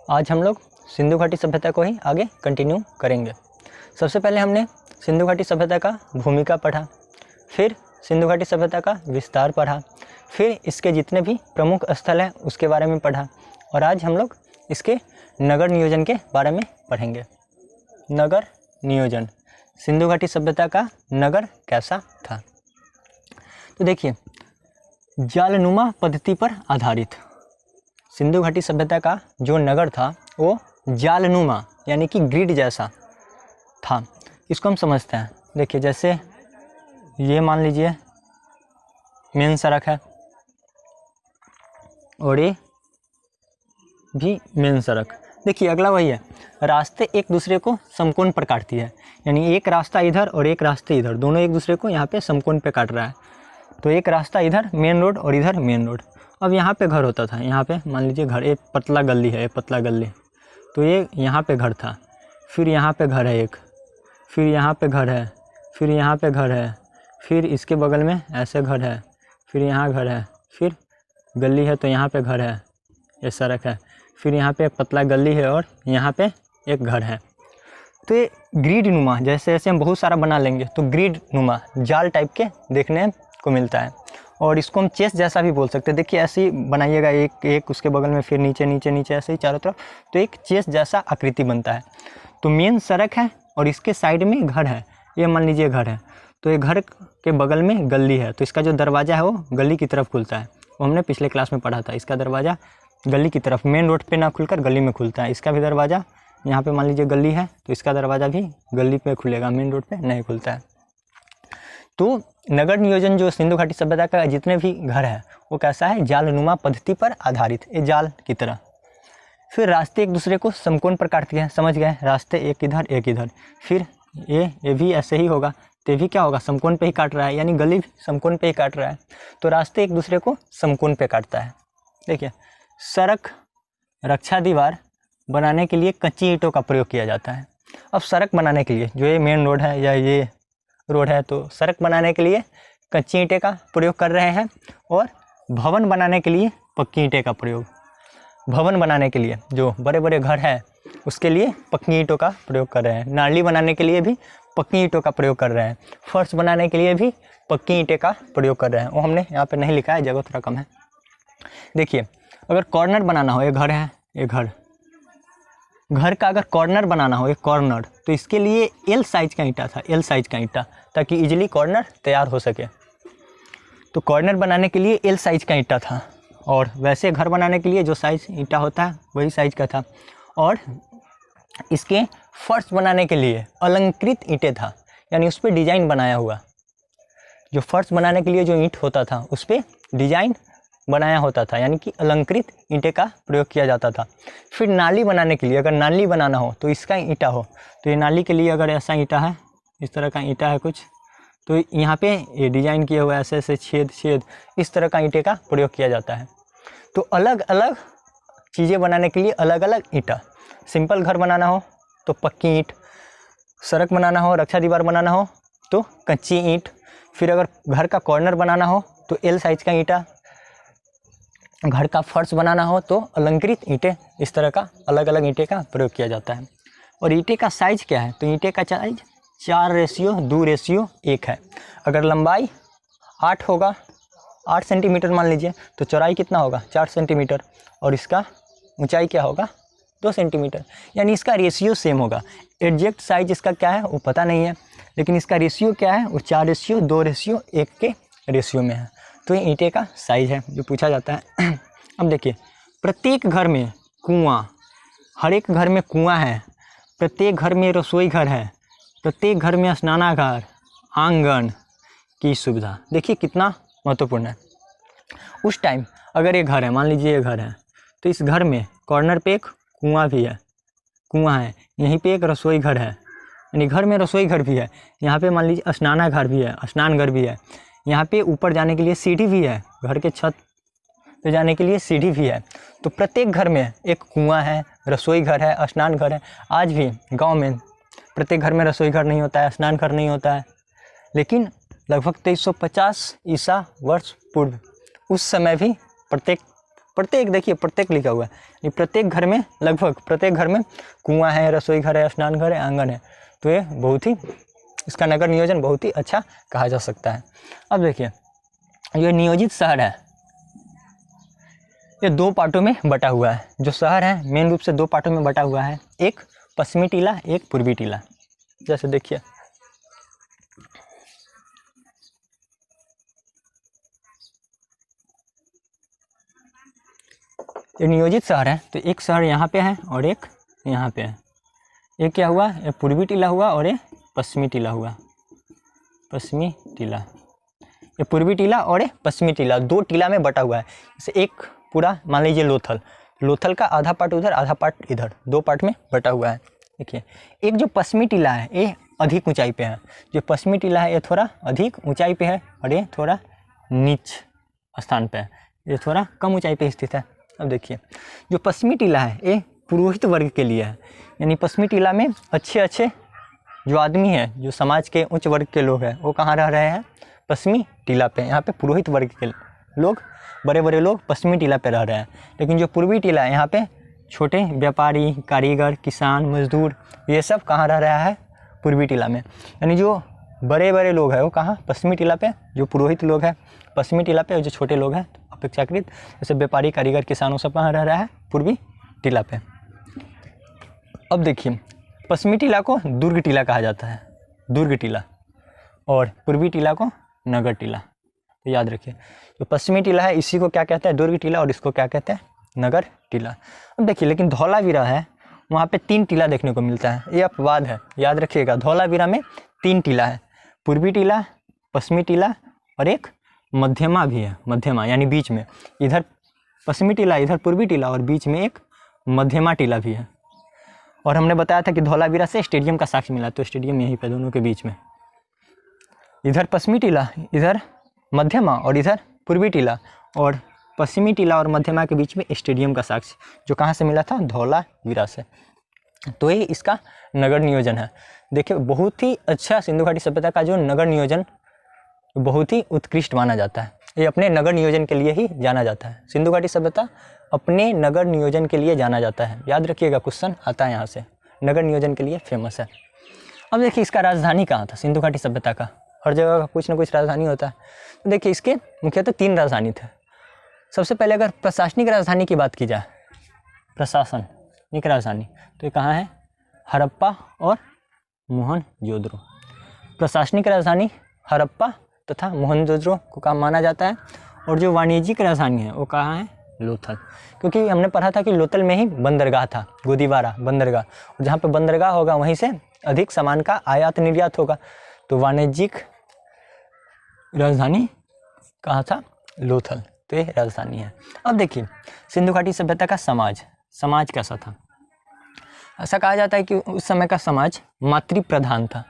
आज हम लोग सिंधु घाटी सभ्यता को ही आगे कंटिन्यू करेंगे। सबसे पहले हमने सिंधु घाटी सभ्यता का भूमिका पढ़ा, फिर सिंधु घाटी सभ्यता का विस्तार पढ़ा, फिर इसके जितने भी प्रमुख स्थल हैं उसके बारे में पढ़ा और आज हम लोग इसके नगर नियोजन के बारे में पढ़ेंगे। नगर नियोजन, सिंधु घाटी सभ्यता का नगर कैसा था। तो देखिए, जालनुमा पद्धति पर आधारित सिंधु घाटी सभ्यता का जो नगर था वो जालनुमा यानी कि ग्रिड जैसा था। इसको हम समझते हैं। देखिए, जैसे ये मान लीजिए मेन सड़क है और ये भी मेन सड़क। देखिए, अगला वही है, रास्ते एक दूसरे को समकोण पर काटती है, यानी एक रास्ता इधर और एक रास्ते इधर, दोनों एक दूसरे को यहाँ पे समकोण पे काट रहा है। तो एक रास्ता इधर मेन रोड और इधर मेन रोड। अब यहाँ पे घर होता था, यहाँ पे मान लीजिए घर, एक पतला गली है, एक पतला गली, तो ये यहाँ पे घर था, फिर यहाँ पे घर है एक, फिर यहाँ पे घर है, फिर यहाँ पे घर है, फिर इसके बगल में ऐसे घर है, फिर यहाँ घर है, फिर गली है तो यहाँ पे घर है, ये सड़क है, फिर यहाँ पे एक पतला गली है और यहाँ पे एक घर है। तो ये ग्रिड नुमा, जैसे जैसे हम बहुत सारा बना लेंगे तो ग्रिड नुमा जाल टाइप के देखने को मिलता है और इसको हम चेस जैसा भी बोल सकते हैं। देखिए, ऐसे ही बनाइएगा, एक एक उसके बगल में फिर नीचे नीचे नीचे ऐसे ही चारों तरफ, तो एक चेस जैसा आकृति बनता है। तो मेन सड़क है और इसके साइड में घर है, ये मान लीजिए घर है, तो ये घर के बगल में गली है, तो इसका जो दरवाज़ा है वो गली की तरफ खुलता है। वो हमने पिछले क्लास में पढ़ा था, इसका दरवाज़ा गली की तरफ, मेन रोड पे ना खुलकर गली में खुलता है। इसका भी दरवाज़ा, यहाँ पे मान लीजिए गली है तो इसका दरवाज़ा भी गली पे खुलेगा, मेन रोड पे नहीं खुलता है। तो नगर नियोजन जो सिंधु घाटी सभ्यता का जितने भी घर है वो कैसा है, जालनुमा पद्धति पर आधारित, ये जाल की तरह। फिर रास्ते एक दूसरे को समकोण पर काटते हैं, समझ गए, रास्ते एक इधर एक इधर। फिर ये भी ऐसे ही होगा, तो ये भी क्या होगा, समकोण पे ही काट रहा है, यानी गली भी समकोण पे ही काट रहा है। तो रास्ते एक दूसरे को समकोण पे काटता है। देखिए, सड़क रक्षा दीवार बनाने के लिए कच्ची ईंटों का प्रयोग किया जाता है। अब सड़क बनाने के लिए, जो ये मेन रोड है या ये रोड है, तो सड़क बनाने के लिए कच्ची ईंटें का प्रयोग कर रहे हैं और भवन बनाने के लिए पक्की ईंटें का प्रयोग। भवन बनाने के लिए जो बड़े बड़े घर हैं उसके लिए पक्की ईंटों का प्रयोग कर रहे हैं। नाली बनाने के लिए भी पक्की ईंटों का प्रयोग कर रहे हैं। फर्श बनाने के लिए भी पक्की ईंटें का प्रयोग कर रहे हैं। वो हमने यहाँ पे नहीं लिखा है, जगह थोड़ा कम है। देखिए, अगर कॉर्नर बनाना हो, ये घर है, ये घर का अगर कॉर्नर बनाना हो, एक कॉर्नर, तो इसके लिए एल साइज का ईंटा था, एल साइज का ईंटा, ताकि इजीली कॉर्नर तैयार हो सके। तो कॉर्नर बनाने के लिए एल साइज का ईंटा था और वैसे घर बनाने के लिए जो साइज ईंटा होता है वही साइज का था। और इसके फर्श बनाने के लिए अलंकृत ईंटें था, यानी उस पर डिजाइन बनाया हुआ। जो फर्श बनाने के लिए जो ईंट होता था उस पर डिजाइन बनाया होता था, यानी कि अलंकृत ईंटे का प्रयोग किया जाता था। फिर नाली बनाने के लिए, अगर नाली बनाना हो तो इसका ईंटा हो, तो ये नाली के लिए अगर ऐसा ईंटा है, इस तरह का ईंटा है कुछ, तो यहाँ पे ये डिजाइन किया हुआ ऐसे ऐसे छेद छेद, इस तरह का ईंटे का प्रयोग किया जाता है। तो अलग अलग चीज़ें बनाने के लिए अलग अलग ईंटा। सिंपल घर बनाना हो तो पक्की ईंट, सड़क बनाना हो, रक्षा दीवार बनाना हो तो कच्ची ईंट, फिर अगर घर का कॉर्नर बनाना हो तो एल साइज का ईंटा, घर का फर्श बनाना हो तो अलंकृत ईंटें, इस तरह का अलग अलग ईंटे का प्रयोग किया जाता है। और ईंटे का साइज क्या है, तो ईंटे का साइज 4:2:1 है। अगर लंबाई 8 होगा, 8 सेंटीमीटर मान लीजिए, तो चौड़ाई कितना होगा, 4 सेंटीमीटर, और इसका ऊंचाई क्या होगा, 2 सेंटीमीटर, यानी इसका रेशियो सेम होगा। एग्जैक्ट साइज इसका क्या है वो पता नहीं है, लेकिन इसका रेशियो क्या है, वो 4:2:1 के रेशियो में है। तो ये ईंटे का साइज है जो पूछा जाता है। अब देखिए, प्रत्येक घर में कुआं, हर एक घर में कुआं है, प्रत्येक घर में रसोई घर है, प्रत्येक घर में स्नानागार, आंगन की सुविधा। देखिए कितना महत्वपूर्ण है। उस टाइम अगर ये घर है, मान लीजिए ये घर है, तो इस घर में कॉर्नर पे एक कुआं भी है, कुआं है, यहीं पे एक रसोई घर है, यानी घर में रसोई घर भी है, यहाँ पे मान लीजिए स्नानागार भी है, स्नान घर भी है, यहाँ पे ऊपर जाने के लिए सीढ़ी भी है, घर के छत पे जाने के लिए सीढ़ी भी है। तो प्रत्येक घर में एक कुआं है, रसोई घर है, स्नान घर है। आज भी गांव में प्रत्येक घर में रसोई घर नहीं होता है, स्नान घर नहीं होता है, लेकिन लगभग 2350 ईसा वर्ष पूर्व उस समय भी प्रत्येक, देखिए प्रत्येक लिखा हुआ है, ये प्रत्येक घर में, लगभग प्रत्येक घर में कुआं है, रसोई घर है, स्नान घर है, आंगन है। तो ये बहुत ही, इसका नगर नियोजन बहुत ही अच्छा कहा जा सकता है। अब देखिए ये नियोजित शहर है, ये 2 पार्टों में बटा हुआ है। जो शहर है मेन रूप से 2 पार्टों में बटा हुआ है, एक पश्चिमी टीला, एक पूर्वी टीला। जैसे देखिए ये नियोजित शहर है, तो एक शहर यहाँ पे है और एक यहाँ पे है। ये क्या हुआ, ये पूर्वी टीला हुआ और ये पश्चिमी टीला हुआ, पश्चिमी टीला। ये पूर्वी टीला और ये पश्चिमी टीला 2 टीला में बटा हुआ है। जैसे एक पूरा मान लीजिए लोथल, लोथल का आधा पार्ट उधर, आधा पार्ट इधर, 2 पार्ट में बटा हुआ है। देखिए एक जो पश्चिमी टीला है ये अधिक ऊंचाई पे है, जो पश्चिमी टीला है ये थोड़ा अधिक ऊंचाई पे है और ये थोड़ा नीच स्थान पे है, ये थोड़ा कम ऊंचाई पे स्थित है। अब देखिए जो पश्चिमी टीला है ये पुरोहित वर्ग के लिए है, यानी पश्चिमी टीला में अच्छे अच्छे जो आदमी है, जो समाज के उच्च वर्ग के लोग हैं, वो कहाँ रह रहे हैं, पश्चिमी टीला पे। यहाँ पे पुरोहित वर्ग के लोग, बड़े बड़े लोग पश्चिमी टीला पे रह रहे हैं। लेकिन जो पूर्वी टीला है यहाँ पे छोटे व्यापारी, कारीगर, किसान, मजदूर, ये सब कहाँ रह रहा है, पूर्वी टीला में। यानी जो बड़े बड़े लोग हैं वो कहाँ, पश्चिमी टीला पे, जो पुरोहित लोग हैं पश्चिमी टीला पे, और जो छोटे लोग हैं अपेक्षाकृत जैसे व्यापारी, कारीगर, किसान, वो सब कहाँ रह रहा है, पूर्वी टीला पे। अब देखिए पश्चिमी टीला को दुर्ग टीला कहा जाता है, दुर्ग टीला, और पूर्वी टीला को नगर टीला। तो याद रखिए जो पश्चिमी टीला है इसी को क्या कहते हैं, दुर्ग टीला, और इसको क्या कहते हैं, नगर टीला। अब देखिए लेकिन धौलावीरा है, वहाँ पे 3 टीला देखने को मिलता है, ये अपवाद है, याद रखिएगा। धौलावीरा में 3 टीला है, पूर्वी टीला, पश्चिमी टीला और एक मध्यमा भी है, मध्यमा यानी बीच में, इधर पश्चिमी टीला, इधर पूर्वी टीला, और बीच में एक मध्यमा टीला भी है। और हमने बताया था कि धौलावीरा से स्टेडियम का साक्ष्य मिला, तो स्टेडियम यहीं पे दोनों के बीच में, इधर पश्चिमी टीला, इधर मध्यमा और इधर पूर्वी टीला, और पश्चिमी टीला और मध्यमा के बीच में स्टेडियम का साक्ष्य, जो कहाँ से मिला था, धौलावीरा से। तो ये इसका नगर नियोजन है। देखिए बहुत ही अच्छा सिंधु घाटी सभ्यता का जो नगर नियोजन बहुत ही उत्कृष्ट माना जाता है, ये अपने नगर नियोजन के लिए ही जाना जाता है। सिंधु घाटी सभ्यता अपने नगर नियोजन के लिए जाना जाता है, याद रखिएगा, क्वेश्चन आता है यहाँ से, नगर नियोजन के लिए फेमस है। अब देखिए इसका राजधानी कहाँ था, सिंधु घाटी सभ्यता का हर जगह का कुछ ना कुछ राजधानी होता है। तो देखिए इसके मुख्यतः 3 राजधानी थे। सबसे पहले अगर प्रशासनिक राजधानी की बात की जाए, प्रशासनिक राजधानी, तो ये कहाँ है, हड़प्पा और मोहनजोदड़ो। प्रशासनिक राजधानी हड़प्पा तथा मोहनजोदड़ो को काम माना जाता है। और जो वाणिज्यिक राजधानी है वो कहाँ है, लोथल, क्योंकि हमने पढ़ा था कि लोथल में ही बंदरगाह था, गोदीबारा बंदरगाह, और जहाँ पे बंदरगाह होगा वहीं से अधिक सामान का आयात निर्यात होगा। तो वाणिज्यिक राजधानी कहाँ था, लोथल, तो ये राजधानी है। अब देखिए सिंधु घाटी सभ्यता का समाज कैसा था। ऐसा कहा जाता है कि उस समय का समाज मातृ प्रधान था,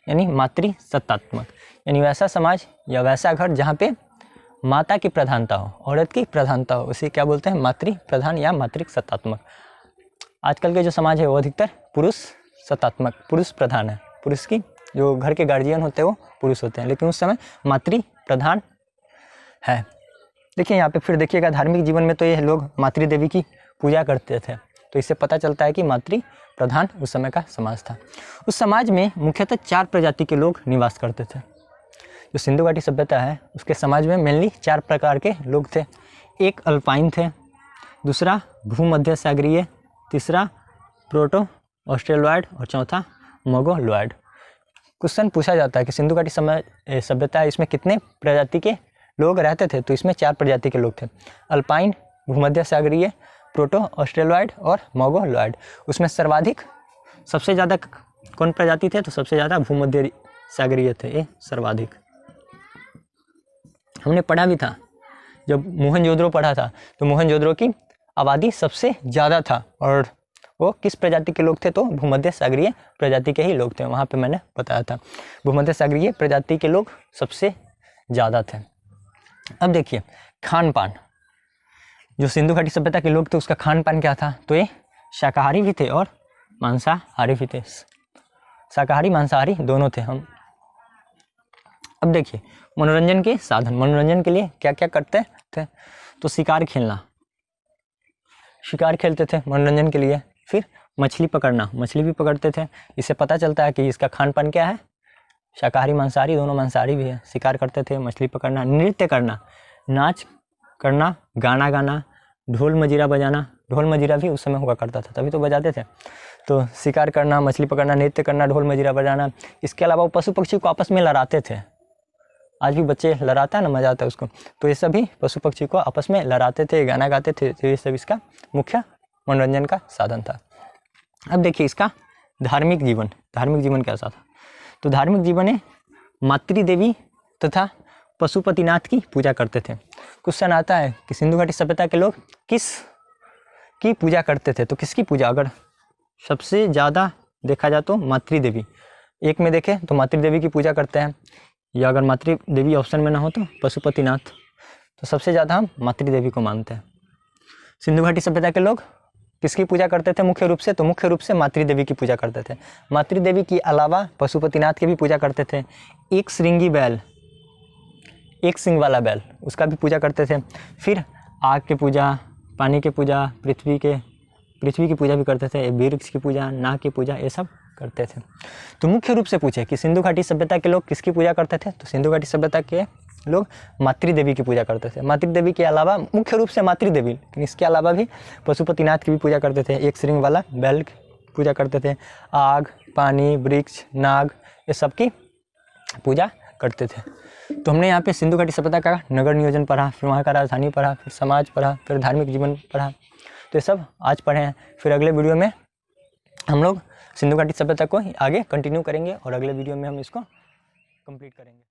यानी मातृ सत्तात्मक, यानी वैसा समाज या वैसा घर जहाँ पे माता की प्रधानता हो, औरत की प्रधानता हो, उसे क्या बोलते हैं, मातृ प्रधान या मातृ सत्तात्मक। आजकल के जो समाज है वो अधिकतर पुरुष सत्तात्मक, पुरुष प्रधान है, पुरुष की जो घर के गार्जियन होते हैं वो पुरुष होते हैं, लेकिन उस समय मातृ प्रधान है। देखिए यहाँ पे फिर देखिएगा धार्मिक जीवन में तो ये लोग मातृ देवी की पूजा करते थे, तो इससे पता चलता है कि मातृ प्रधान उस समय का समाज था। उस समाज में मुख्यतः 4 प्रजाति के लोग निवास करते थे। जो सिंधु घाटी सभ्यता है उसके समाज में मेनली 4 प्रकार के लोग थे। एक अल्पाइन थे, दूसरा भूमध्य सागरीय, तीसरा प्रोटो ऑस्ट्रेलॉयड और चौथा मोगोलॉयड। क्वेश्चन पूछा जाता है कि सिंधु घाटी सभ्यता है इसमें कितने प्रजाति के लोग रहते थे, तो इसमें 4 प्रजाति के लोग थे, अल्पाइन, भूमध्य सागरीय, प्रोटो ऑस्ट्रेलॉयड और मोगोलॉयड। उसमें सर्वाधिक सबसे ज़्यादा कौन प्रजाति थे, तो सबसे ज़्यादा भूमध्य सागरीय थे, ये सर्वाधिक। हमने पढ़ा भी था, जब मोहनजोदड़ो पढ़ा था तो मोहनजोदड़ो की आबादी सबसे ज़्यादा था, और वो किस प्रजाति के लोग थे, तो भूमध्य सागरीय प्रजाति के ही लोग थे। वहाँ पे मैंने बताया था भूमध्य सागरीय प्रजाति के लोग सबसे ज़्यादा थे। अब देखिए खान पान, जो सिंधु घाटी सभ्यता के लोग थे उसका खान पान क्या था, तो ये शाकाहारी भी थे और मांसाहारी भी थे, शाकाहारी मांसाहारी दोनों थे हम। अब देखिए मनोरंजन के साधन, मनोरंजन के लिए क्या क्या करते थे, तो शिकार खेलना, शिकार खेलते थे मनोरंजन के लिए। फिर मछली पकड़ना, मछली भी पकड़ते थे। इससे पता चलता है कि इसका खान पान क्या है, शाकाहारी मांसाहारी, दोनों मांसाहारी भी है। शिकार करते थे, मछली पकड़ना, नृत्य करना, नाच करना, गाना गाना, ढोल मजीरा बजाना। ढोल मजीरा भी उस समय हुआ करता था, तभी तो बजाते थे। तो शिकार करना, मछली पकड़ना, नृत्य करना, ढोल मजीरा बजाना। इसके अलावा वो पशु पक्षी को आपस में लड़ाते थे। आज भी बच्चे लड़ाता है ना, मजा आता है उसको। तो ये सभी पशु पक्षी को आपस में लड़ाते थे, गाना गाते थे। तो ये सब इसका मुख्य मनोरंजन का साधन था। अब देखिए इसका धार्मिक जीवन। धार्मिक जीवन कैसा था? तो धार्मिक जीवन में मातृ देवी तथा पशुपतिनाथ की पूजा करते थे। क्वेश्चन आता है कि सिंधु घाटी सभ्यता के लोग किस की पूजा करते थे? तो किसकी पूजा? अगर सबसे ज़्यादा देखा जाए तो मातृ देवी। एक में देखें तो मातृ देवी की पूजा करते हैं, या अगर मातृ देवी ऑप्शन में ना हो तो पशुपतिनाथ। तो सबसे ज़्यादा हम मातृ देवी को मानते हैं। सिंधु घाटी सभ्यता के लोग किसकी पूजा करते थे मुख्य रूप से? तो मुख्य रूप से मातृ देवी की पूजा करते थे। मातृ देवी के अलावा पशुपतिनाथ की भी पूजा करते थे। एक श्रृंगी बैल, एक सिंग वाला बैल, उसका भी पूजा करते थे। फिर आग की पूजा, पानी की पूजा, पृथ्वी की पूजा भी करते थे। वृक्ष की पूजा, नाग की पूजा, ये सब करते थे। तो मुख्य रूप से पूछे कि सिंधु घाटी सभ्यता के लोग किसकी पूजा करते थे? तो सिंधु घाटी सभ्यता के लोग मातृ देवी की पूजा करते थे। मातृ देवी के अलावा मुख्य रूप से मातृ देवी, लेकिन इसके अलावा भी पशुपतिनाथ की भी पूजा करते थे। एक श्रृंग वाला बैल की पूजा करते थे। आग, पानी, वृक्ष, नाग, ये सब की पूजा करते थे। तो हमने यहाँ पे सिंधु घाटी सभ्यता का नगर नियोजन पढ़ा, फिर वहाँ का राजधानी पढ़ा, फिर समाज पढ़ा, फिर धार्मिक जीवन पढ़ा। तो ये सब आज पढ़े हैं। फिर अगले वीडियो में हम लोग सिंधु घाटी सभ्यता को आगे कंटिन्यू करेंगे और अगले वीडियो में हम इसको कंप्लीट करेंगे।